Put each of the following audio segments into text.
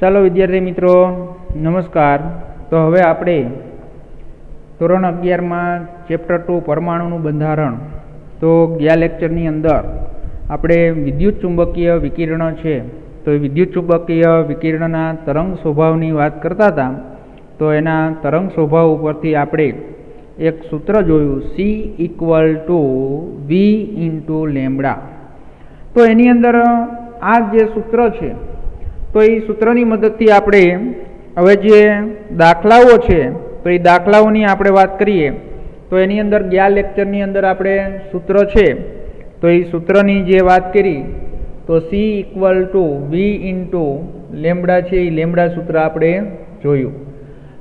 ચાલો વિદ્યાર્થી મિત્રો નમસ્કાર। તો હવે આપણે ધોરણ 11માં ચેપ્ટર 2 પરમાણુનું બંધારણ તો ગયા લેક્ચરની અંદર આપણે વિદ્યુત ચુંબકીય વિકિરણ છે તો વિદ્યુત ચુંબકીય વિકિરણના તરંગ સ્વભાવની વાત કરતા હતા। તો એના તરંગ સ્વભાવ ઉપરથી આપણે એક સૂત્ર જોયું C = V × લેમ્બડા। તો એની અંદર આ જે સૂત્ર છે તો એ સૂત્રની મદદથી આપણે હવે જે દાખલાઓ છે તો એ દાખલાઓની આપણે વાત કરીએ તો એની અંદર ગયા લેક્ચરની અંદર આપણે સૂત્ર છે તો એ સૂત્રની જે વાત કરી તો C = V × લેમ્બડા છે એ લેમ્બડા સૂત્ર આપણે જોયું।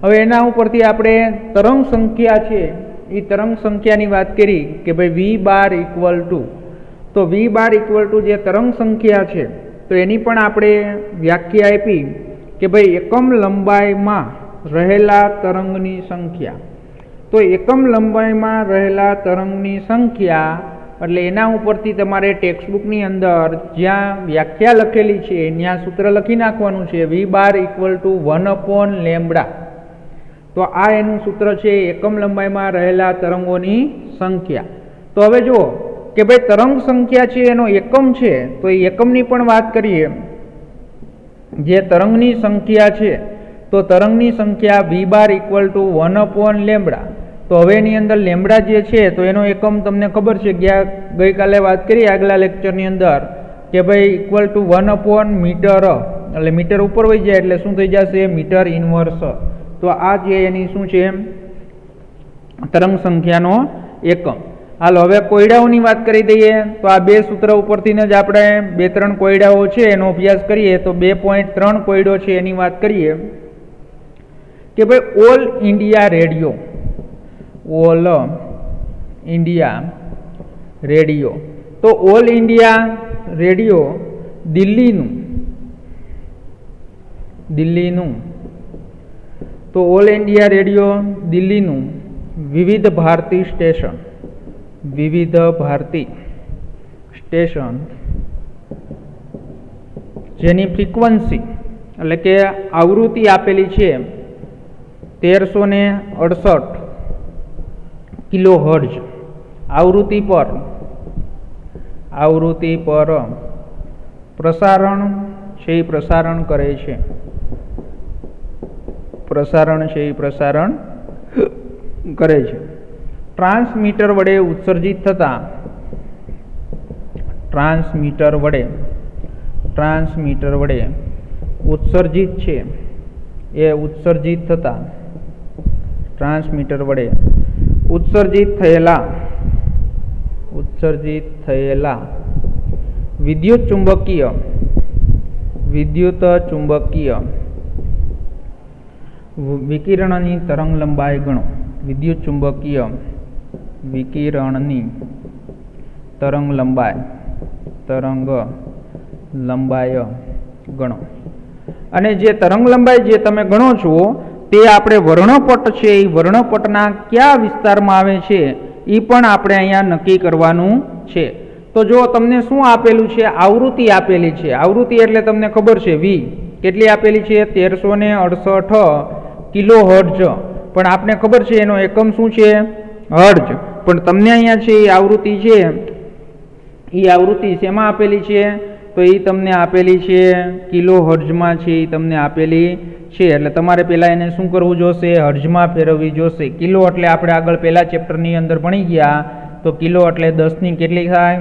હવે એના ઉપરથી આપણે તરંગ સંખ્યા છે એ તરંગ સંખ્યાની વાત કરી કે ભાઈ V⁻= તો V⁻= જે તરંગ સંખ્યા છે તો એની પણ આપણે વ્યાખ્યા આપી કે ભાઈ એકમ લંબાઈમાં રહેલા તરંગની સંખ્યા। તો એકમ લંબાઈમાં રહેલા તરંગની સંખ્યા એટલે એના ઉપરથી તમારે ટેક્સ્ટબુકની અંદર જ્યાં વ્યાખ્યા લખેલી છે ત્યાં સૂત્ર લખી નાખવાનું છે V⁻ = 1/λ। તો આ એનું સૂત્ર છે એકમ લંબાઈમાં રહેલા તરંગોની સંખ્યા। તો હવે જુઓ કે ભાઈ તરંગ સંખ્યા છે એનો એકમ છે તો એ એકમની પણ વાત કરીએ। જે તરંગની સંખ્યા છે તો તરંગની સંખ્યા V⁻ = 1/λ। તો હવે એની અંદર લેમ્બડા જે છે તો એનો એકમ તમને ખબર છે ગઈકાલે વાત કરી આગલા લેક્ચરની અંદર કે ભાઈ =1/મીટર એટલે મીટર ઉપર વહી જાય એટલે શું થઈ જશે મીટર ઇન્વર્સ। તો આ જે એની શું છે તરંગ સંખ્યાનો એકમ। હાલો હવે કોયડાઓની વાત કરી દઈએ તો આ બે સૂત્ર ઉપરથી જ આપણે 2-3 કોયડાઓ છે એનો અભ્યાસ કરીએ તો 2.3 કોયડો છે એની વાત કરીએ કે ભાઈ ઓલ ઇન્ડિયા રેડિયો તો ઓલ ઇન્ડિયા રેડિયો દિલ્હીનું તો ઓલ ઇન્ડિયા રેડિયો દિલ્હીનું વિવિધ ભારતી સ્ટેશન જેની ફ્રીક્વન્સી એટલે કે આવૃત્તિ આપેલી છે 1368 કિલોહર્ટ્ઝ આવૃત્તિ પર પ્રસારણ કરે છે ટ્રાન્સમીટર વડે ઉત્સર્જિત થતા ઉત્સર્જિત થયેલા વિદ્યુત ચુંબકીય વિકિરણની તરંગ લંબાઈ ગણો। વિદ્યુત ચુંબકીય વિકિરણની તરંગ લંબાઈ ગણો। અને જે તરંગ લંબાઈ જે તમે ગણો છો તે આપણે વર્ણપટ છે એ વર્ણપટના કયા વિસ્તારમાં આવે છે એ પણ આપણે અહીંયા નક્કી કરવાનું છે। તો જો તમને શું આપેલું છે આવૃત્તિ આપેલી છે આવૃત્તિ એટલે તમને ખબર છે V કેટલી આપેલી છે 1368 કિલોહર્ટ્ઝ પણ આપણે ખબર છે એનો એકમ શું છે હર્ટ્ઝ પણ તમને અહીંયા છે એ આવૃત્તિ છે એ આવૃત્તિ શેમાં આપેલી છે તો એ તમને આપેલી છે કિલોહર્ટ્ઝમાં છે એ તમને આપેલી છે એટલે તમારે પહેલાં એને શું કરવું જોશે હર્ટ્ઝમાં ફેરવવી જોશે। કિલો એટલે આપણે આગળ પહેલા ચેપ્ટરની અંદર ભણી ગયા તો કિલો એટલે 10ની કેટલી થાય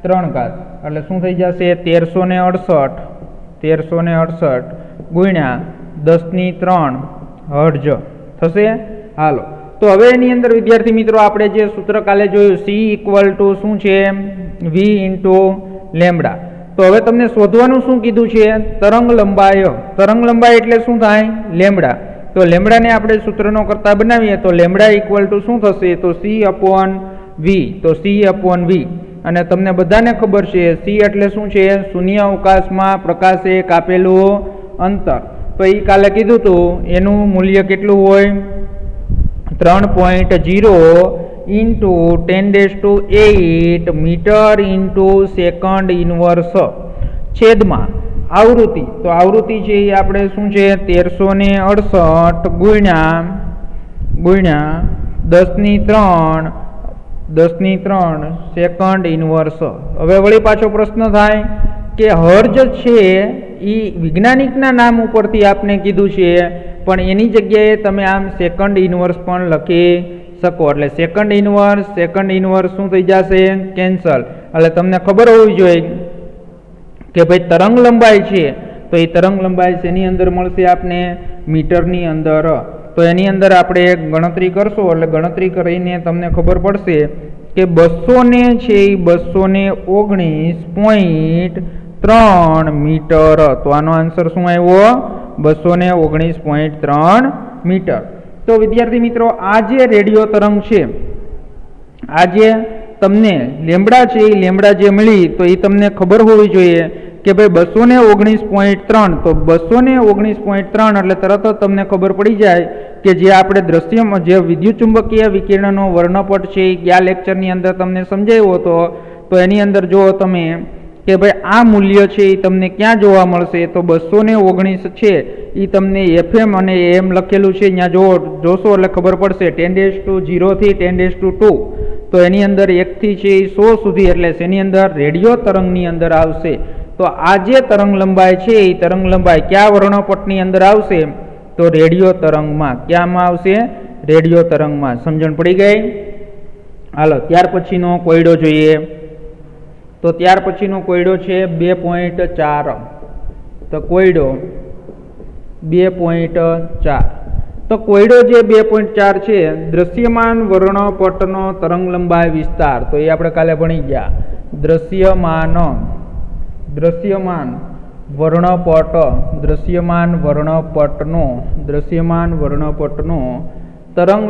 3 ઘાત એટલે શું થઈ જશે 1368 ગુણ્યા 10³ હર્ટ્ઝ થશે। હાલો તો હવે એની અંદર વિદ્યાર્થી મિત્રો આપણે જે સૂત્ર કાલે જોયું C = શું છે V × લેમ્બડા। તો હવે તમને શોધવાનું શું કીધું છે તરંગ લંબાઈ એટલે શું થાય લેમ્બડા। તો લેમ્બડાને આપણે સૂત્રનો કરતા બનાવીએ તો લેમ્બડા = શું થશે તો C/V તો C/V અને તમને બધાને ખબર છે C એટલે શું છે શૂન્ય અવકાશમાં પ્રકાશે કાપેલું અંતર। તો એ કાલે કીધું હતું એનું મૂલ્ય કેટલું હોય 3.0 × 10⁸ મીટર × સેકન્ડ ઇન્વર્સ છેદમાં आवृत्ति तो आवृत्ति है આપણે શું છે 1368 ગુણ્યા 10⁻³ સેકન્ડ ઇનવર્સ। હવે વળી પાછો પ્રશ્ન થાય કે હર્જ છે એ વૈજ્ઞાનિકના નામ ઉપરથી આપને કીધું છે પણ એની જગ્યાએ તમે આમ સેકન્ડ ઇનવર્સ પણ લખી શકો એટલે સેકન્ડ ઇનવર્સ શું થઈ જશે કેન્સલ। એટલે તમને ખબર હોવી જોઈએ કે ભાઈ તરંગ લંબાઈ છે તો એ તરંગ લંબાઈ શેની અંદર મળશે આપને મીટરની અંદર। તો એની અંદર આપણે ગણતરી કરશો એટલે ગણતરી કરીને તમને ખબર પડશે કે 200 છે એ 219.3 મીટર। તો આનો આન્સર શું આવ્યો 219.3 મીટર। તો વિદ્યાર્થી મિત્રો આ જે રેડિયો તરંગ છે આ જે તમને લેમ્બડા છે એ લેમ્બડા જે મળી તો એ તમને ખબર હોવી જોઈએ કે ભાઈ 219.3 તો 219.3 એટલે તરત જ તમને ખબર પડી જાય કે જે આપણે દ્રશ્યમાં જે વિદ્યુત ચુંબકીય વિકિરણનો વર્ણપટ છે એ કયા લેક્ચરની અંદર તમને સમજાવ્યો હતો તો એની અંદર જો તમે કે ભાઈ આ મૂલ્ય છે એ તમને ક્યાં જોવા મળશે તો 219 છે એ તમને FM અને AM લખેલું છે ત્યાં જોશો એટલે ખબર પડશે 10⁻0 થી 10⁻2 તો એની અંદર 1 થી છે એ 100 સુધી એટલે એની અંદર રેડિયો તરંગની અંદર આવશે। તો આ જે તરંગ લંબાઈ છે એ તરંગ લંબાઈ કયા વર્ણપટની અંદર આવશે તો રેડિયો તરંગમાં ક્યાંમાં આવશે રેડિયો તરંગમાં। સમજણ પડી ગઈ। હાલો ત્યાર પછીનો કોયડો જોઈએ તો ત્યાર પછીનો કોયડો છે 2.4 તો કોયડો 2.4 તો કોયડો જે 2.4 છે દ્રશ્યમાન વર્ણપટનો તરંગ લંબાઈ વિસ્તાર તો એ આપણે કાલે ભણી ગયા। દ્રશ્યમાન વર્ણપટનો તરંગ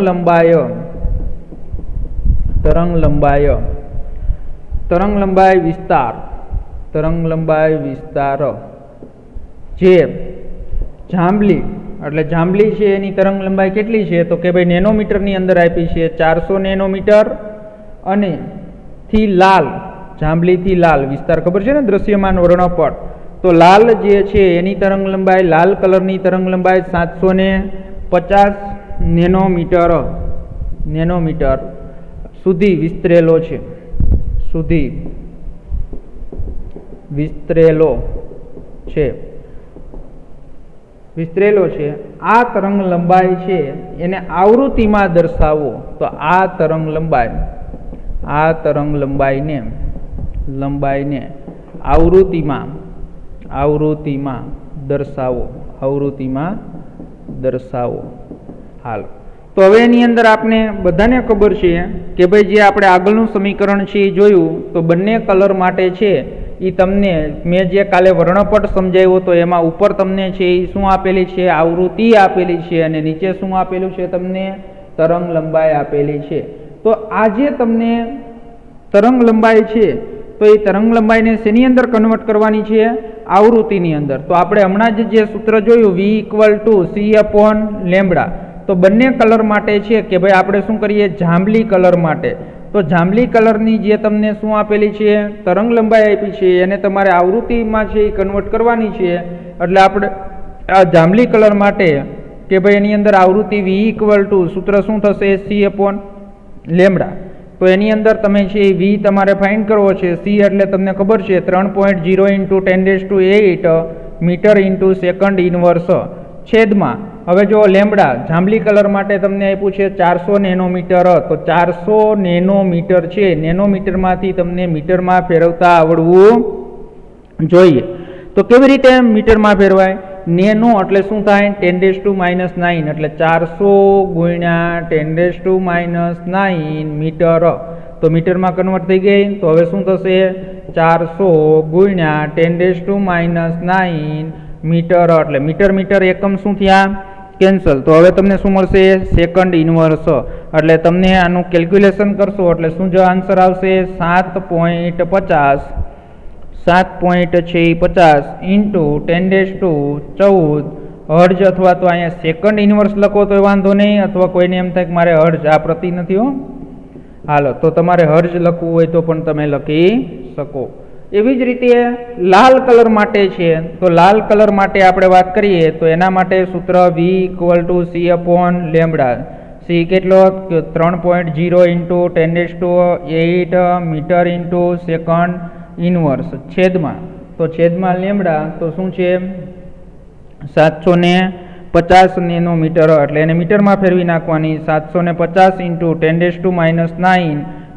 લંબાઈ વિસ્તાર જે જાંબલી એટલે જાંબલી છે એની તરંગ લંબાઈ કેટલી છે તો કે ભાઈ નેનોમીટરની અંદર આપી છે 400 નેનોમીટર અને થી લાલ જાંબલીથી લાલ વિસ્તાર ખબર છે ને દ્રશ્યમાન વર્ણપટ તો લાલ જે છે એની તરંગ લંબાઈ લાલ કલરની તરંગ લંબાઈ 750 નેનોમીટર સુધી વિસ્તરેલો છે। આ તરંગ લંબાઈ છે એને આવૃત્તિમાં દર્શાવો તો આ તરંગ લંબાઈને આવૃત્તિમાં દર્શાવો। હાલ તો હવે એની અંદર આપને બધાને ખબર છે કે ભાઈ જે આપણે આગળનું સમીકરણ છે એ જોયું તો બંને કલર માટે છે એ તમને મેં જે કાલે વર્ણપટ સમજાવ્યો તો એમાં ઉપર તમને છે એ શું આપેલી છે આવૃત્તિ આપેલી છે અને નીચે શું આપેલું છે તમને તરંગ લંબાઈ આપેલી છે। તો આ જે તમને તરંગ લંબાઈ છે તો એ તરંગ લંબાઈને શેની અંદર કન્વર્ટ કરવાની છે આવૃત્તિની અંદર। તો આપણે હમણાં જે સૂત્ર જોયું V = C/λ તો બંને કલર માટે છે કે ભાઈ આપણે શું કરીએ જાંબલી કલર માટે તો જાંબલી કલરની જે તમને શું આપેલી છે તરંગ લંબાઈ આપી છે એને તમારે આવૃત્તિમાં છે એ કન્વર્ટ કરવાની છે। એટલે આપણે આ જાંબલી કલર માટે કે ભાઈ એની અંદર આવૃત્તિ V = સૂત્ર શું થશે C/λ તો એની અંદર તમે છે V તમારે ફાઇન્ડ કરવો છે C એટલે તમને ખબર છે 3.0 × 10⁸ મીટર × સેકન્ડ ઇનવર્સ છેદમાં હવે જો લેમ્બડા જાંબલી કલર માટે તમને આપ્યું છે 400 નેનોમીટર તો 400 નેનોમીટર છે નેનોમીટરમાંથી તમને મીટરમાં ફેરવતા આવડવું જોઈએ। તો કેવી રીતે મીટરમાં ફેરવાય નેનો એટલે શું થાય 10⁻⁹ એટલે 400 × 10⁻⁹ મીટર તો મીટરમાં કન્વર્ટ થઈ ગઈ। તો હવે શું થશે 400 × 10⁻⁹ મીટર એટલે મીટર એકમ શું થયા કેન્સલ। તો હવે તમને શું મળશે સેકન્ડ ઇનવર્સ એટલે તમને આનું કેલ્ક્યુલેશન કરશો એટલે શું જો આન્સર આવશે 7.50 × 10⁻14 હર્જ અથવા તો અહીંયા સેકન્ડ ઇનવર્સ લખો તો વાંધો નહીં અથવા કોઈને એમ થાય કે મારે હર્જ આ પ્રતિ નથી હો હાલો તો તમારે હર્જ લખવું હોય તો પણ તમે લખી શકો। એવી જ રીતે લાલ કલર માટે છે, તો લાલ કલર માટે આપણે વાત કરીએ તો એના માટે સૂત્ર V = C/λ. સી કેટલો 3.0 × 10⁸ મીટર ઇન્ટુ સેકન્ડ ઇનવર્સ છેદમાં, તો છેદમાં લેમડા તો શું છે 750 નેનોમીટર, એટલે એને મીટરમાં ફેરવી નાખવાની. 750 × 10⁻⁹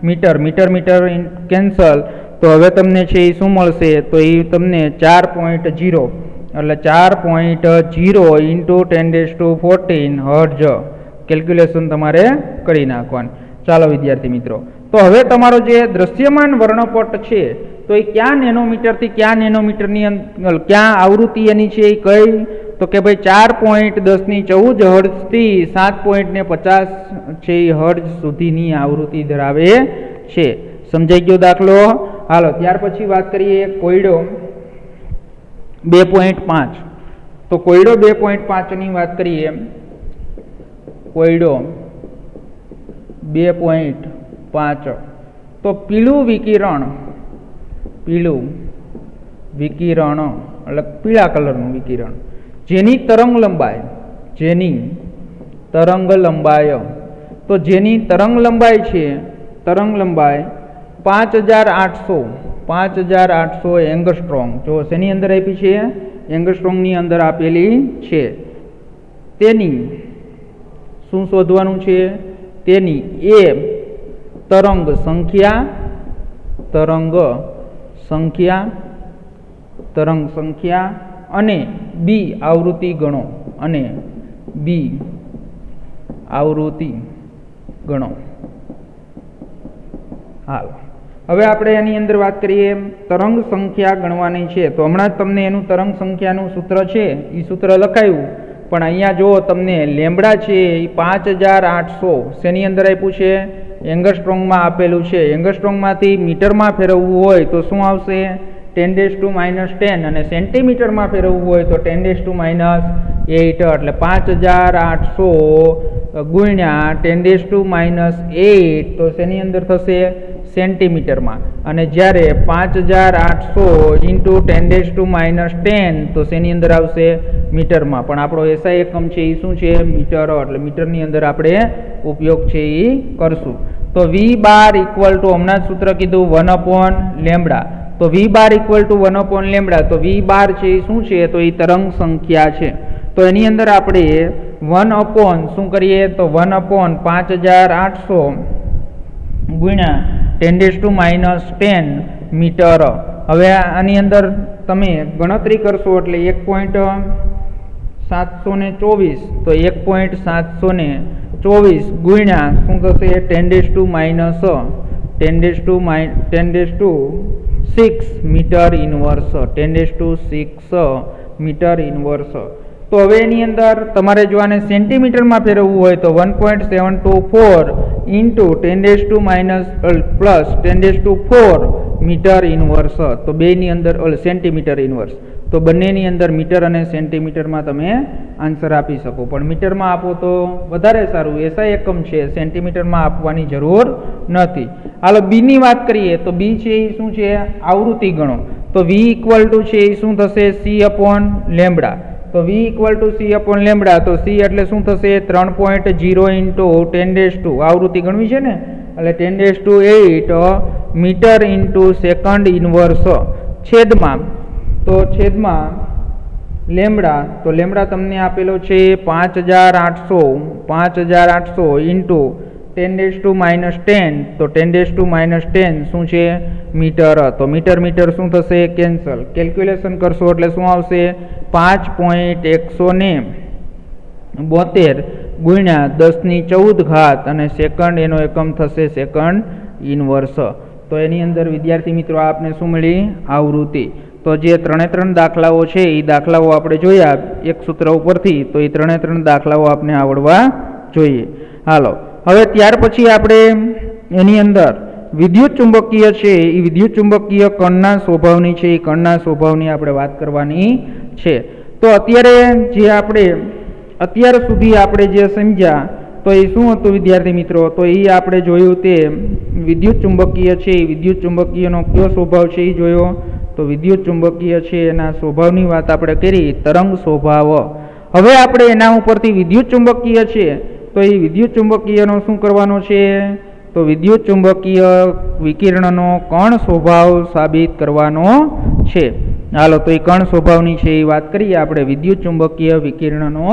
મીટર, મીટર મીટર કેન્સલ, તો હવે તમને છે એ શું મળશે, તો એ તમને 4.0 એટલે 4.0 × 10⁻14 હર્ટ્ઝ કેલ્ક્યુલેશન તમારે કરી નાખવાનું. ચાલો વિદ્યાર્થી મિત્રો, તો હવે તમારો જે દ્રશ્યમાન વર્ણપટ છે તો એ ક્યાં નેનોમીટરથી ક્યાં નેનોમીટરની ક્યાં આવૃત્તિ એની છે એ કઈ, તો કે ભાઈ 4.1014 હર્ટ્ઝથી 7.50 છે એ હર્ટ્ઝ સુધીની આવૃત્તિ ધરાવે છે. સમજાઈ ગયો દાખલો? હાલો ત્યાર પછી વાત કરીએ કોયડો 2.5. તો કોયડો 2.5 ની વાત કરીએ. કોયડો 2.5 તો પીળું વિકિરણ એટલે પીળા કલરનું વિકિરણ જેની તરંગ લંબાઈ તો જેની તરંગ લંબાઈ છે 5800 એંગસ્ટ્રોમ. જો શેની અંદર આપી છે? એંગસ્ટ્રોમની અંદર આપેલી છે. તેની શું શોધવાનું છે? તેની એ તરંગ સંખ્યા અને બી આવૃત્તિ ગણો હાલ હવે આપણે એની અંદર વાત કરીએ તરંગ સંખ્યા ગણવાની છે. તો હમણાં જ તમને એનું તરંગ સંખ્યાનું સૂત્ર છે એ સૂત્ર લખાયું, પણ અહીંયા જો તમને લેમ્બડા છે એ 5800 શેની અંદર આપ્યું છે? એંગસ્ટ્રોમમાં આપેલું છે. એંગસ્ટ્રોમમાંથી મીટરમાં ફેરવવું હોય તો શું આવશે? 10⁻10, અને સેન્ટીમીટરમાં ફેરવવું હોય તો 10⁻8, એટલે 5800 ગુણ્યા 10⁻8 તો શેની અંદર થશે? સેન્ટીમીટરમાં. અને જ્યારે 5800 × 10⁻10 તો શેની અંદર આવશે? મીટરમાં. પણ આપણો એસઆઈ એકમ છે એ શું છે? મીટર, એટલે મીટરની અંદર આપણે ઉપયોગ છે એ કરશું. તો V બાર = હમણાં જ સૂત્ર કીધું 1/λ. તો V બાર = 1/λ. તો V બાર છે એ શું છે? તો એ તરંગ સંખ્યા છે. તો એની અંદર આપણે 1/ શું કરીએ? તો 1/5800 ગુણ્યા 10⁻10 મીટર. હવે આની અંદર તમે ગણતરી કરશો એટલે 1.724, તો 1.724 ગુણ્યા શું થશે? 10⁻6 મીટર ઇનવર્સ, 10⁻6 મીટર ઇનવર્સ. તો હવે એની અંદર તમારે જો આને સેન્ટીમીટરમાં ફેરવવું હોય તો 1.724 × 10⁻+10⁴ મીટર ઇનવર્સ. તો બેની અંદર સેન્ટીમીટર ઇનવર્સ. તો બંનેની અંદર મીટર અને સેન્ટીમીટરમાં તમે આન્સર આપી શકો, પણ મીટરમાં આપો તો વધારે સારું. એસઆઈ એકમ છે, સેન્ટીમીટરમાં આપવાની જરૂર નથી. હાલો બીની વાત કરીએ તો બી છે એ શું છે? આવૃત્તિ ગણો. તો V = છે એ શું થશે? C/λ. તો V = C/λ. તો C એટલે શું થશે? 3.0 × 10⁻, આવૃત્તિ ગણવી છે ને, એટલે 10⁸ મીટર ઇન્ટુ સેકન્ડ ઇનવર્સ છેદમાં, તો છેદમાં લેમ્બડા, તો લેમ્બડા તમને આપેલો છે 5800 ઇન્ટુ 10⁻10, તો 10⁻10 શું છે? મીટર. તો મીટર મીટર શું થશે? કેન્સલ. કેલ્ક્યુલેશન કરશો એટલે શું આવશે? 5.172 ગુણ્યા 10⁻14 અને સેકન્ડ એનો એકમ થશે સેકન્ડ ઇનવર્સ. તો એની અંદર વિદ્યાર્થી મિત્રો આપને શું મળી? આવૃત્તિ. તો જે 3 દાખલાઓ છે એ દાખલાઓ આપણે જોયા એક સૂત્ર ઉપરથી, તો એ 3 દાખલાઓ આપને આવડવા જોઈએ. હાલો હવે ત્યાર પછી આપણે એની અંદર વિદ્યુત ચુંબકીય છે એ વિદ્યુત ચુંબકીય કણના સ્વભાવની છે એ કણના સ્વભાવની આપણે વાત કરવાની છે. તો અત્યારે જે આપણે અત્યાર સુધી આપણે જે સમજ્યા તો એ શું હતું વિદ્યાર્થી મિત્રો? તો એ આપણે જોયું તે વિદ્યુત ચુંબકીય છે. વિદ્યુત ચુંબકીયનો કયો સ્વભાવ છે એ જોયો. તો વિદ્યુત ચુંબકીય છે એના સ્વભાવની વાત આપણે કરી, તરંગ સ્વભાવ. હવે આપણે એના ઉપરથી વિદ્યુત ચુંબકીય છે તો એ વિદ્યુત ચુંબકીયનો શું કરવાનો છે? તો વિદ્યુત ચુંબકીય વિકિરણનો કણ સ્વભાવ સાબિત કરવાનો છે. હાલો, તો એ કણ સ્વભાવની છે એ વાત કરીએ આપણે. વિદ્યુત ચુંબકીય વિકિરણનો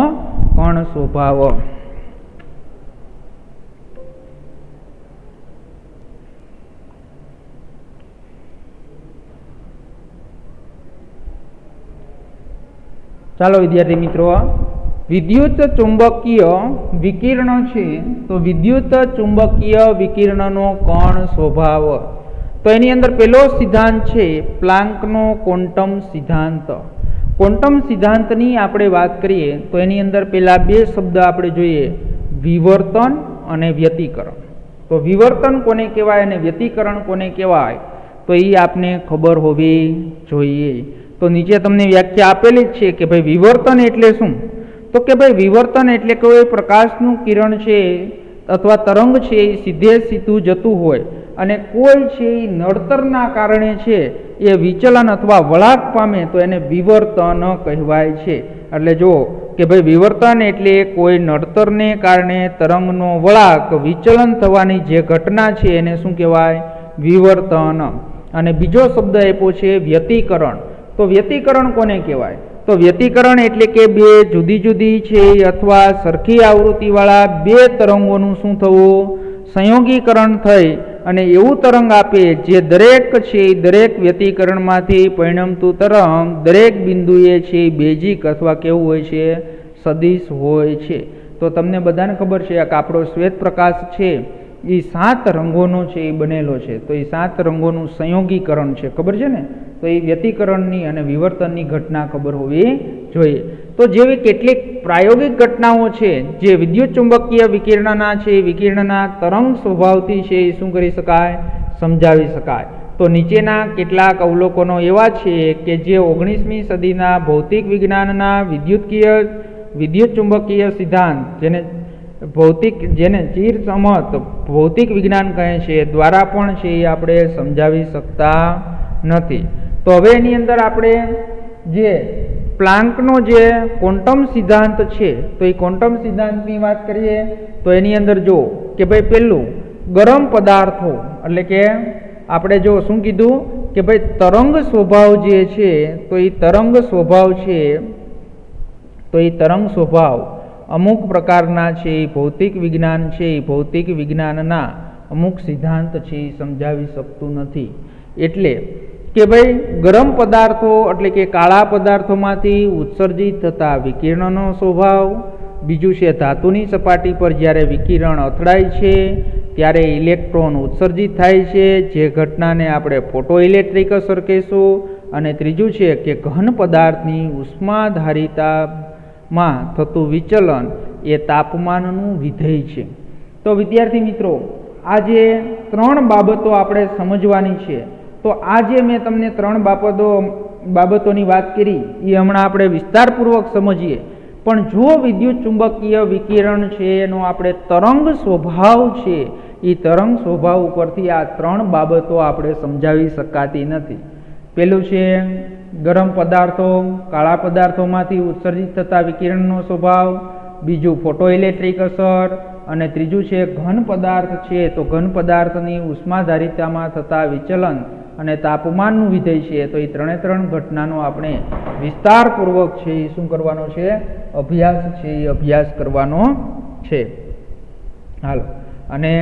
કણ સ્વભાવ. ચાલો વિદ્યાર્થી મિત્રો, વિદ્યુત ચુંબકીય વિકિરણ છે તો વિદ્યુત ચુંબકીય વિકિરણનો કણ સ્વભાવ. તો એની અંદર પહેલો સિદ્ધાંત છે પ્લાન્કનો ક્વોન્ટમ સિદ્ધાંત. ક્વોન્ટમ સિદ્ધાંતની આપણે વાત કરીએ તો એની અંદર પહેલા બે શબ્દ આપણે જોઈએ, વિવર્તન અને વ્યતિકરણ. તો વિવર્તન કોને કહેવાય અને વ્યતિકરણ કોને કહેવાય તો એ આપને ખબર હોવી જોઈએ. તો નીચે તમને વ્યાખ્યા આપેલી જ છે કે ભાઈ વિવર્તન એટલે શું? તો કે ભાઈ વિવર્તન એટલે કોઈ પ્રકાશનું કિરણ છે અથવા તરંગ છે એ સીધે સીધું જતું હોય અને કોઈ છે એ નડતરના કારણે છે એ વિચલન અથવા વળાંક પામે તો એને વિવર્તન કહેવાય છે. એટલે જો કે ભાઈ વિવર્તન એટલે કોઈ નડતરને કારણે તરંગનો વળાંક વિચલન થવાની જે ઘટના છે એને શું કહેવાય? વિવર્તન. અને બીજો શબ્દ આપ્યો છે વ્યતિકરણ. તો વ્યતિકરણ કોને કહેવાય? તો વ્યતિકરણ એટલે કે બે જુદી જુદી છે અથવા સરખી આવૃત્તિવાળા બે તરંગોનું શું થવું? સંયોગીકરણ થઈ અને એવું તરંગ આપે જે દરેક છે દરેક વ્યતિકરણમાંથી પરિણમતું તરંગ દરેક બિંદુએ છે બેઝિક અથવા કેવું હોય છે? સદિશ હોય છે. તો તમને બધાને ખબર છે કે આપણો શ્વેત પ્રકાશ છે એ 7 રંગોનો છે એ બનેલો છે. તો એ 7 રંગોનું સંયોગીકરણ છે, ખબર છે ને? તો એ વ્યતિકરણની અને વિવર્તનની ઘટના ખબર હોવી જોઈએ. તો જેવી કેટલીક પ્રાયોગિક ઘટનાઓ છે જે વિદ્યુત ચુંબકીય વિકિરણના છે વિકિરણના તરંગ સ્વભાવથી છે એ શું કરી શકાય? સમજાવી શકાય. તો નીચેના કેટલાક અવલોકનો એવા છે કે જે 19મી સદીના ભૌતિક વિજ્ઞાનના વિદ્યુત ચુંબકીય સિદ્ધાંત જેને ચિરસમત ભૌતિક વિજ્ઞાન કહે છે દ્વારા પણ છે એ આપણે સમજાવી શકતા નથી. તો હવે એની અંદર આપણે જે પ્લાન્કનો જે ક્વોન્ટમ સિદ્ધાંત છે તો એ ક્વોન્ટમ સિદ્ધાંતની વાત કરીએ તો એની અંદર જો કે ભાઈ પહેલું ગરમ પદાર્થો એટલે કે આપણે જો શું કીધું કે ભાઈ તરંગ સ્વભાવ જે છે તો એ તરંગ સ્વભાવ છે તો એ તરંગ સ્વભાવ અમુક પ્રકારના છે એ ભૌતિક વિજ્ઞાન છે એ ભૌતિક વિજ્ઞાનના અમુક સિદ્ધાંત છે એ સમજાવી શકતું નથી. એટલે કે ભાઈ ગરમ પદાર્થો એટલે કે કાળા પદાર્થોમાંથી ઉત્સર્જિત થતા વિકિરણનો સ્વભાવ. બીજું છે ધાતુની સપાટી પર જ્યારે વિકિરણ અથડાય છે ત્યારે ઇલેક્ટ્રોન ઉત્સર્જિત થાય છે જે ઘટનાને આપણે ફોટો ઇલેક્ટ્રિક અસર કહીશું. અને ત્રીજું છે કે ઘન પદાર્થની ઉષ્માધારિતામાં થતું વિચલન એ તાપમાનનું વિધેય છે. તો વિદ્યાર્થી મિત્રો, આ જે 3 બાબતો આપણે સમજવાની છે તો આ જે મેં તમને 3 બાબતોની વાત કરી એ હમણાં આપણે વિસ્તારપૂર્વક સમજીએ. પણ જો વિદ્યુત ચુંબકીય વિકિરણ છે એનો આપણે તરંગ સ્વભાવ છે એ તરંગ સ્વભાવ ઉપરથી આ 3 બાબતો આપણે સમજાવી શકાતી નથી. પેલું છે ગરમ પદાર્થો કાળા પદાર્થોમાંથી ઉત્સર્જિત થતા વિકિરણનો સ્વભાવ. બીજું ફોટો ઇલેક્ટ્રિક અસર. અને ત્રીજું છે ઘન પદાર્થ છે તો ઘન પદાર્થની ઉષ્માધારિતામાં થતા વિચલન અને તાપમાનનું વિધેય છે. તો એ 3 ઘટનાનો આપણે વિસ્તારપૂર્વક છે એ શું કરવાનો છે? અભ્યાસ છે એ અભ્યાસ કરવાનો છે. હાલો, અને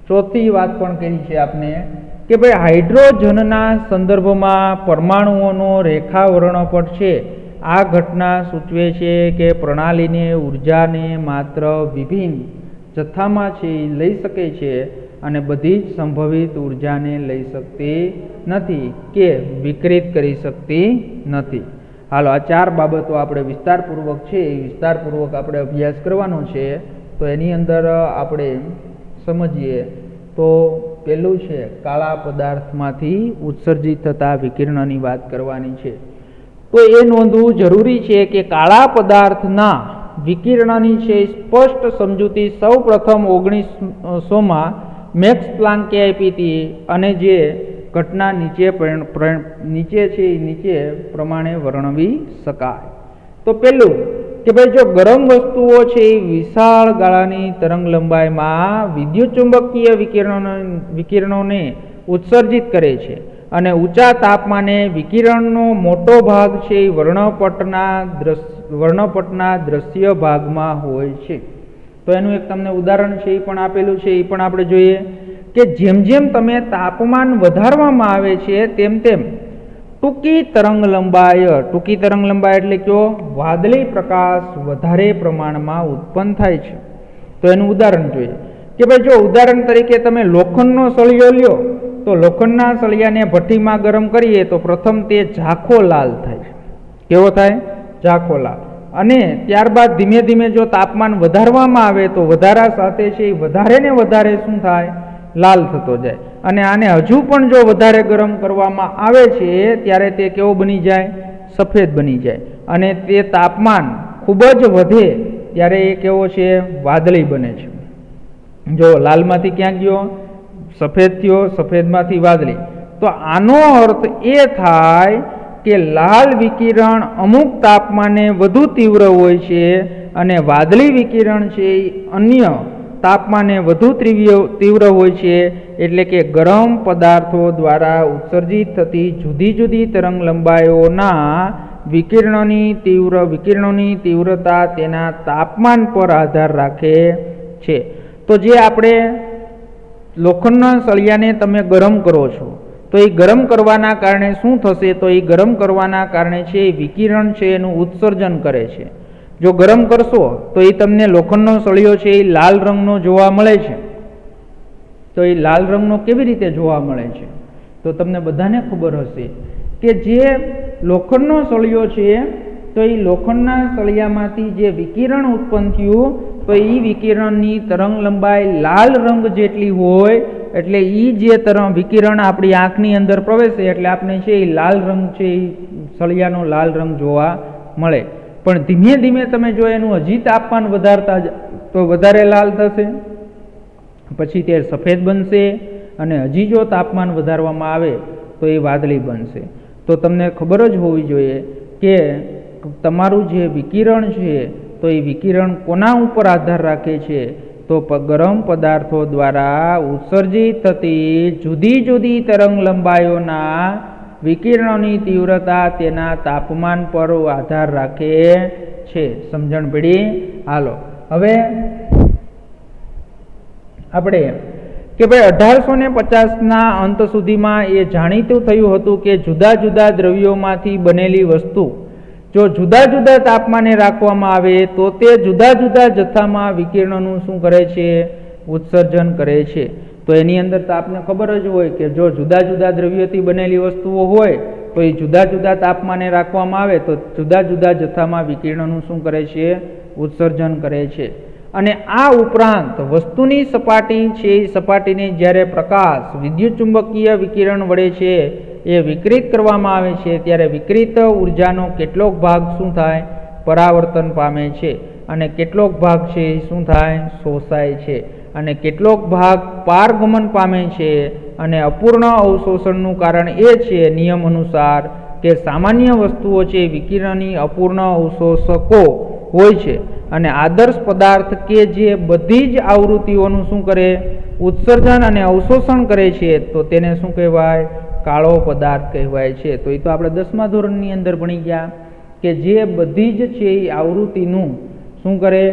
ચોથી વાત પણ કરી છે આપને કે ભાઈ હાઇડ્રોજનના સંદર્ભમાં પરમાણુઓનો રેખા વર્ણપટ છે આ ઘટના સૂચવે છે કે પ્રણાલીને ઉર્જાને માત્ર વિભિન્ન જથ્થામાં છે એ લઈ શકે છે અને બધી જ સંભવિત ઉર્જાને લઈ શકતી નથી કે વિકૃત કરી શકતી નથી. હાલો, આ 4 બાબતો આપણે વિસ્તારપૂર્વક છે એ વિસ્તારપૂર્વક આપણે અભ્યાસ કરવાનો છે. તો એની અંદર આપણે સમજીએ તો પહેલું છે કાળા પદાર્થમાંથી ઉત્સર્જિત થતા વિકિરણની વાત કરવાની છે. તો એ નોંધવું જરૂરી છે કે કાળા પદાર્થના વિકિરણની છે સ્પષ્ટ સમજૂતી સૌ પ્રથમ 1900માં મેક્સ પ્લાન્કે આપી હતી અને જે ઘટના નીચે પ્રમાણે વર્ણવી શકાય. તો પહેલું કે ભાઈ જો ગરમ વસ્તુઓ છે એ વિશાળ ગાળાની તરંગ લંબાઈમાં વિદ્યુતચુંબકીય વિકિરણોને ઉત્સર્જિત કરે છે અને ઊંચા તાપમાને વિકિરણનો મોટો ભાગ છે એ વર્ણપટના દ્રશ્ય ભાગમાં હોય છે. તો એનું એક તમને ઉદાહરણ છે એ પણ આપેલું છે, એ પણ આપણે જોઈએ કે જેમ જેમ તમે તાપમાન વધારવામાં આવે છે તેમ તેમ ટૂંકી તરંગ લંબાઈ એટલે કે વાદળી પ્રકાશ વધારે પ્રમાણમાં ઉત્પન્ન થાય છે. તો એનું ઉદાહરણ જોઈએ કે ભાઈ જો ઉદાહરણ તરીકે તમે લોખંડનો સળિયો લ્યો તો લોખંડના સળિયાને ભઠ્ઠીમાં ગરમ કરીએ તો પ્રથમ તે ઝાંખો લાલ થાય. કેવો થાય? ઝાંખો લાલ. અને ત્યારબાદ ધીમે ધીમે જો તાપમાન વધારવામાં આવે તો વધારા સાથે છે એ વધારે ને વધારે શું થાય? લાલ થતો જાય. અને આને હજુ પણ જો વધારે ગરમ કરવામાં આવે છે ત્યારે તે કેવો બની જાય? સફેદ બની જાય. અને તે તાપમાન ખૂબ જ વધે ત્યારે એ કેવો છે? વાદળી બને છે. જો લાલમાંથી ક્યાં ગયો? સફેદ થયો, સફેદમાંથી વાદળી. તો આનો અર્થ એ થાય કે લાલ વિકિરણ અમુક તાપમાને વધુ તીવ્ર હોય છે અને વાદળી વિકિરણ છે અન્ય તાપમાને વધુ તીવ્ર હોય છે. એટલે કે ગરમ પદાર્થો દ્વારા ઉત્સર્જિત થતી જુદી જુદી તરંગ લંબાઈઓના વિકિરણોની તીવ્રતા તેના તાપમાન પર આધાર રાખે છે. તો જે આપણે લોખંડના સળિયાને તમે ગરમ કરો છો તો એ ગરમ કરવાના કારણે શું થશે? તો એ ગરમ કરવાના કારણે છે એ વિકિરણ છે એનું ઉત્સર્જન કરે છે. જો ગરમ કરશો તો એ તમને લોખંડનો સળિયો છે એ લાલ રંગનો જોવા મળે છે. તો એ લાલ રંગનો કેવી રીતે જોવા મળે છે? તો તમને બધાને ખબર હશે કે જે લોખંડનો સળિયો છે તો એ લોખંડના સળિયામાંથી જે વિકિરણ ઉત્પન્ન થયું તો એ વિકિરણની તરંગ લંબાઈ લાલ રંગ જેટલી હોય એટલે એ જે વિકિરણ આપણી આંખની અંદર પ્રવેશે એટલે આપણે છે એ લાલ રંગ છે એ સળિયાનો લાલ રંગ જોવા મળે. પણ ધીમે ધીમે તમે જો એનું હજી તાપમાન વધારતા તો વધારે લાલ થશે, પછી તે સફેદ બનશે અને હજી જો તાપમાન વધારવામાં આવે તો એ વાદળી બનશે. તો તમને ખબર જ હોવી જોઈએ કે તમારું જે વિકિરણ છે તો એ વિકિરણ કોના ઉપર આધાર રાખે છે? તો ગરમ પદાર્થો દ્વારા ઉત્સર્જિત થતી જુદી જુદી તરંગ લંબાઈઓના વિકિરણોની તીવ્રતા તેના તાપમાન પર આધાર રાખે છે. સમજણ પડી? હાલો હવે આપણે કે ભાઈ 1850ના અંત સુધીમાં એ જાણીતું થયું હતું કે જુદા જુદા દ્રવ્યોમાંથી બનેલી વસ્તુ જો જુદા જુદા તાપમાને રાખવામાં આવે તો તે જુદા જુદા જથ્થામાં વિકિરણોનું શું કરે છે? ઉત્સર્જન કરે છે. તો એની અંદર તો આપને ખબર જ હોય કે જો જુદા જુદા દ્રવ્યોથી બનેલી વસ્તુઓ હોય તો એ જુદા જુદા તાપમાને રાખવામાં આવે તો જુદા જુદા જથ્થામાં વિકિરણોનું શું કરે છે? ઉત્સર્જન કરે છે. અને આ ઉપરાંત વસ્તુની સપાટી છે એ સપાટીને જ્યારે પ્રકાશ વિદ્યુતચુંબકીય વિકિરણ વડે છે એ વિકૃત કરવામાં આવે છે ત્યારે વિકૃત ઉર્જાનો કેટલોક ભાગ શું થાય? પરાવર્તન પામે છે અને કેટલોક ભાગ છે એ શું થાય? શોષાય છે અને કેટલોક ભાગ પારગમન પામે છે. અને અપૂર્ણ અવશોષણનું કારણ એ છે નિયમ અનુસાર કે સામાન્ય વસ્તુઓ છે વિકિરણની અપૂર્ણ અવશોષકો હોય છે અને આદર્શ પદાર્થ કે જે બધી જ આવૃત્તિઓનું શું કરે? ઉત્સર્જન અને અવશોષણ કરે છે તો તેને શું કહેવાય? કાળો પદાર્થ કહેવાય છે. તો એ તો આપણે 10મા ધોરણની અંદર ભણી ગયા કે જે બધી જ છે એ આવૃત્તિનું શું કરે?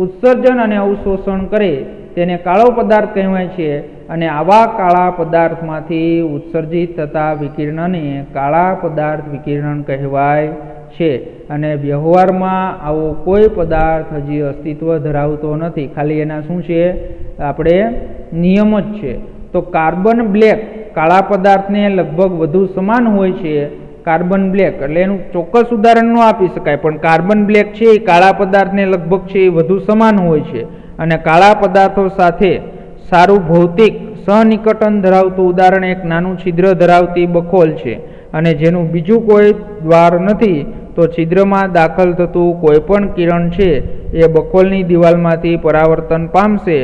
ઉત્સર્જન અને અવશોષણ કરે તેને કાળો પદાર્થ કહેવાય છે. અને આવા કાળા પદાર્થમાંથી ઉત્સર્જિત થતા વિકિરણને કાળા પદાર્થ વિકિરણ કહેવાય છે. અને વ્યવહારમાં આવો કોઈ પદાર્થ હજી અસ્તિત્વ ધરાવતો નથી, ખાલી એના શું છે? આપણે નિયમ જ છે. તો કાર્બન બ્લેક કાળા પદાર્થને લગભગ વધુ સમાન હોય છે. કાર્બન બ્લેક એટલે એનું ચોક્કસ ઉદાહરણ ન આપી શકાય પણ કાર્બન બ્લેક છે એ કાળા પદાર્થને લગભગ છે એ વધુ સમાન હોય છે. અને કાળા પદાર્થો સાથે સારું ભૌતિક સહનિકટન ધરાવતું ઉદાહરણ એક નાનું છિદ્ર ધરાવતી બખોલ છે અને જેનું બીજું કોઈ દ્વાર નથી. તો છિદ્રમાં દાખલ થતું કોઈ પણ કિરણ છે એ બખોલની દિવાલમાંથી પરાવર્તન પામશે.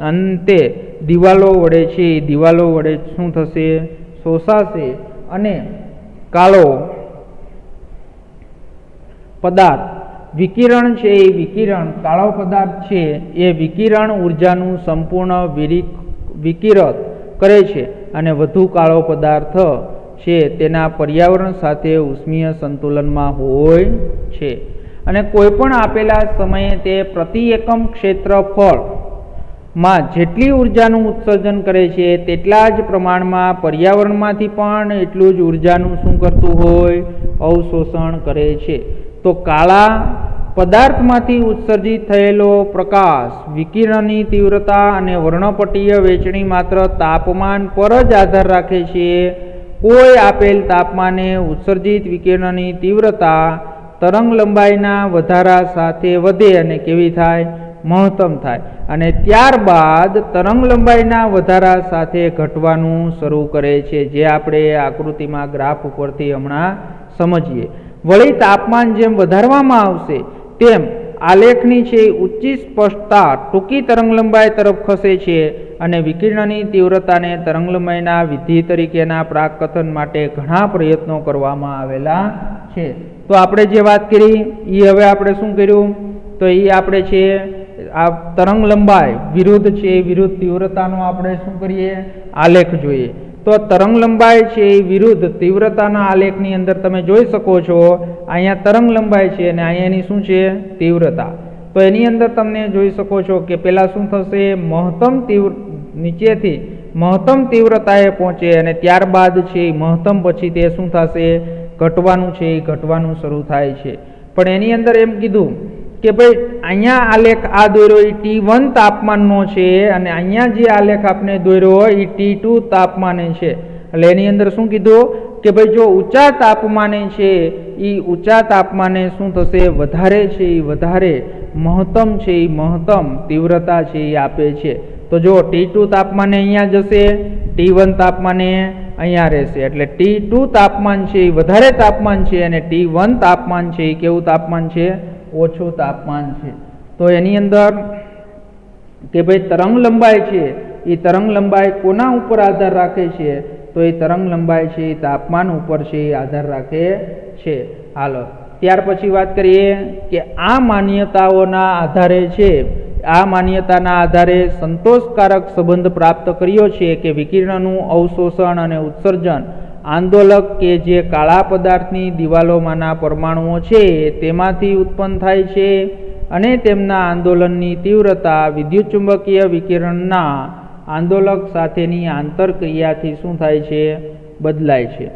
અંતે દિવાલો વડે છે એ દિવાલો વડે શું થશે? શોષાશે અને કાળો પદાર્થ વિકિરણ છે એ વિકિરણ કાળો પદાર્થ છે એ વિકિરણ ઉર્જાનું સંપૂર્ણ વિકિરત કરે છે અને વધુ કાળો પદાર્થ છે તેના પર્યાવરણ સાથે ઉષ્મીય સંતુલનમાં હોય છે અને કોઈપણ આપેલા સમયે તે પ્રતિ એકમ ક્ષેત્રફળમાં જેટલી ઉર્જાનું ઉત્સર્જન કરે છે તેટલા જ પ્રમાણમાં પર્યાવરણમાંથી પણ એટલું જ ઉર્જાનું શું કરતું હોય? અવશોષણ કરે છે. તો કાળા પદાર્થમાંથી ઉત્સર્જિત થયેલો પ્રકાશ વિકિરણની તીવ્રતા અને વર્ણપટીય વહેંચણી માત્ર તાપમાન પર જ આધાર રાખે છે. કોઈ આપેલ તાપમાને ઉત્સર્જિત વિકિરણની તીવ્રતા તરંગ લંબાઈના વધારા સાથે વધે અને કેવી થાય? મહત્તમ થાય અને ત્યારબાદ તરંગ લંબાઈના વધારા સાથે ઘટવાનું શરૂ કરે છે, જે આપણે આકૃતિમાં ગ્રાફ ઉપરથી હમણાં સમજીએ. વળી તાપમાન જેમ વધારવામાં આવશે તેમ આલેખની છે ઊંચી સ્પષ્ટતા ટૂંકી તરંગલંબાઈ તરફ ખસે છે અને વિકિરણની તીવ્રતાને તરંગલંબાઈના વિધિ તરીકેના પ્રાકકથન માટે ઘણા પ્રયત્નો કરવામાં આવેલા છે. તો આપણે જે વાત કરી એ હવે આપણે શું કર્યું? તો એ આપણે છે આ તરંગલંબાઈ વિરુદ્ધ છે વિરુદ્ધ તીવ્રતાનો આપણે શું કરીએ? આલેખ જોઈએ. તો તરંગલંબાઈ છે એ વિરુદ્ધ તીવ્રતાના આલેખની અંદર તમે જોઈ શકો છો અહીંયા તરંગલંબાઈ છે અને અહીંયાની શું છે? તીવ્રતા. તો એની અંદર તમને જોઈ શકો છો કે પહેલાં શું થશે? મહત્તમ નીચેથી મહત્તમ તીવ્રતાએ પહોંચે અને ત્યારબાદ છે મહત્તમ પછી તે શું થશે? ઘટવાનું છે એ ઘટવાનું શરૂ થાય છે. પણ એની અંદર એમ કીધું કે ભાઈ અહીંયા આલેખ આ દોર્યો એ T1 તાપમાનનો છે અને અહીંયા જે આલેખ આપણે દોર્યો એ T2 તાપમાને છે. એટલે એની અંદર શું કીધું કે ભાઈ જો ઊંચા તાપમાને છે એ ઊંચા તાપમાને શું થશે? વધારે છે એ વધારે મહત્તમ છે એ મહત્તમ તીવ્રતા છે એ આપે છે. તો જો T2 તાપમાને અહીંયા જશે, T1 તાપમાને અહીંયા રહેશે. એટલે T2 તાપમાન છે એ વધારે તાપમાન છે અને T1 તાપમાન છે એ કેવું તાપમાન છે? ઓછું તાપમાન છે. તો એની અંદર કે ભાઈ તરંગ લંબાઈ છે એ તરંગ લંબાઈ કોના ઉપર આધાર રાખે છે? તો એ તરંગ લંબાઈ છે એ તાપમાન ઉપર છે એ આધાર રાખે છે. હાલો ત્યાર પછી વાત કરીએ કે આ માન્યતાઓના આધારે છે આ માન્યતાના આધારે સંતોષકારક સંબંધ પ્રાપ્ત કર્યો છે કે વિકિરણનું અવશોષણ અને ઉત્સર્જન આંદોલક કે જે કાળા પદાર્થની દિવાલોમાંના પરમાણુઓ છે તેમાંથી ઉત્પન્ન થાય છે અને તેમના આંદોલનની તીવ્રતા વિદ્યુતચુંબકીય વિકિરણના આંદોલક સાથેની આંતરક્રિયાથી શું થાય છે? બદલાય છે.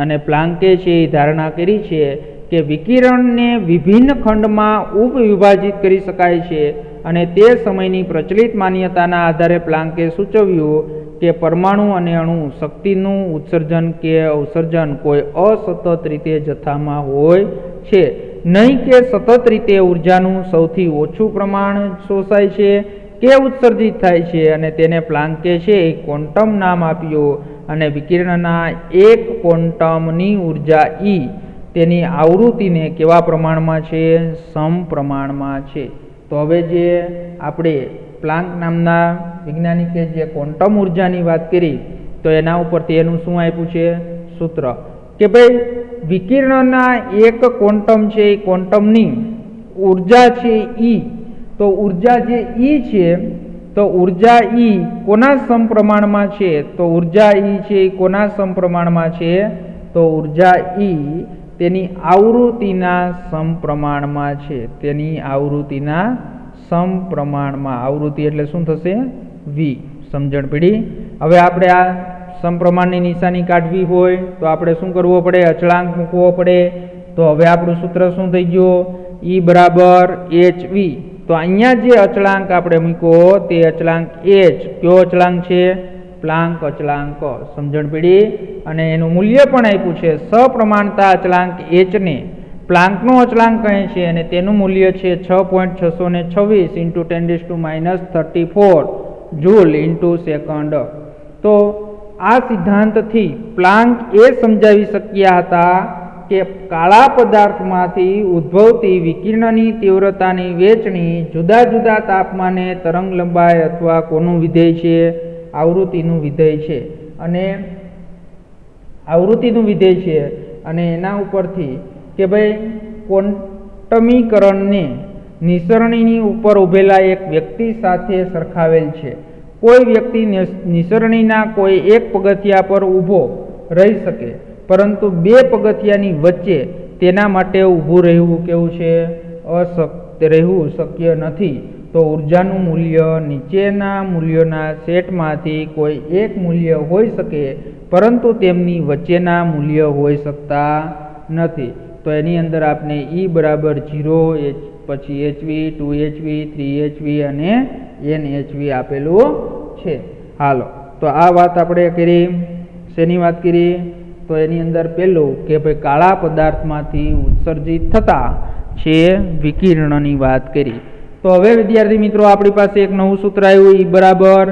અને પ્લાન્કે છે એ ધારણા કરી છે કે વિકિરણને વિભિન્ન ખંડમાં ઉપવિભાજિત કરી શકાય છે અને તે સમયની પ્રચલિત માન્યતાના આધારે પ્લાન્કે સૂચવ્યું કે પરમાણુ અને અણુ શક્તિનું ઉત્સર્જન કે અવસર્જન કોઈ અસતત રીતે જથ્થામાં હોય છે, નહીં કે સતત રીતે ઉર્જાનું સૌથી ઓછું પ્રમાણ શોષાય છે કે ઉત્સર્જિત થાય છે. અને તેને પ્લાન્કે છે એ ક્વોન્ટમ નામ આપ્યું અને વિકિરણના એક ક્વોન્ટમની ઉર્જા E તેની આવૃત્તિને કેવા પ્રમાણમાં છે? સમપ્રમાણમાં છે. તો હવે જે આપણે પ્લાન્ક નામના વૈજ્ઞાનિકે જે ક્વોન્ટમ ઉર્જાની વાત કરી તો એના ઉપરથી એનું શું આપ્યું છે? સૂત્ર કે ભાઈ વિકિરણના એક ક્વોન્ટમ છે એ ક્વોન્ટમની ઉર્જા છે E. તો ઉર્જા જે E છે તો ઉર્જા E કોના સમપ્રમાણમાં છે? તો ઉર્જા E છે એ કોના સમપ્રમાણમાં છે? તો ઉર્જા E તેની આવૃત્તિના સમપ્રમાણમાં છે. તેની આવૃત્તિના સમપ્રમાણમાં. આવૃત્તિ એટલે શું થશે? V. સમજણ પડી? હવે આપણે આ સમપ્રમાણની નિશાની કાઢવી હોય તો આપણે શું કરવું પડે? અચળાંક મૂકવો પડે. તો હવે આપણું સૂત્ર શું થઈ ગયું? E બરાબર HV. તો અહીંયા જે અચળાંક આપણે મૂક્યો તે અચળાંક H કયો અચળાંક છે? પ્લાન્ક અચળાંક. સમજણ પડી? અને એનું મૂલ્ય પણ આપ્યું છે. સપ્રમાણતા અચળાંક H ને પ્લાન્કનો અચળાંક કહે છે અને તેનું મૂલ્ય છે 6.626 × 10⁻34 જૂલ ઇન્ટુ સેકન્ડ. તો આ સિદ્ધાંતથી પ્લાન્ક એ સમજાવી શક્યા હતા કે કાળા પદાર્થમાંથી ઉદ્ભવતી વિકિરણની તીવ્રતાની વહેંચણી જુદા જુદા તાપમાને તરંગ લંબાઈ અથવા કોનું વિધેય છે? આવૃત્તિનું વિધેય છે. અને આવૃત્તિનું વિધેય છે અને એના ઉપરથી કે ભાઈ ક્વોન્ટમીકરણને નિસરણીની ઉપર ઊભેલા એક વ્યક્તિ સાથે સરખાવેલ છે. કોઈ વ્યક્તિ નિસરણીના કોઈ એક પગથિયા પર ઊભો રહી શકે, પરંતુ બે પગથિયાની વચ્ચે તેના માટે ઊભું રહેવું કેવું છે? રહેવું શક્ય નથી. તો ઉર્જાનું મૂલ્ય નીચેના મૂલ્યોના સેટમાંથી કોઈ એક મૂલ્ય હોઈ શકે, પરંતુ તેમની વચ્ચેના મૂલ્ય હોઈ શકતા નથી. તો એની અંદર આપણે E બરાબર 0, પછી HV, 2HV, 3HV અને NHV આપેલું છે. હાલો, તો આ વાત આપણે કરી. શેની વાત કરી? તો એની અંદર પેલું કે ભાઈ કાળા પદાર્થમાંથી ઉત્સર્જિત થતા છે વિકિરણની વાત કરી. તો હવે વિદ્યાર્થી મિત્રો આપણી પાસે એક નવું સૂત્ર આવ્યું, E બરાબર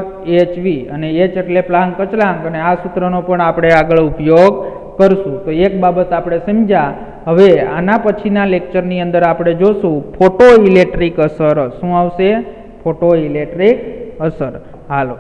HV, અને H એટલે પ્લાન્ક અચળાંક, અને આ સૂત્રનો પણ આપણે આગળ ઉપયોગ કરશું. તો એક બાબત આપણે સમજ્યા. હવે આના પછીના લેક્ચરની અંદર આપણે જોશું ફોટો ઇલેક્ટ્રિક અસર. શું આવશે? ફોટો ઇલેક્ટ્રિક અસર. હાલો.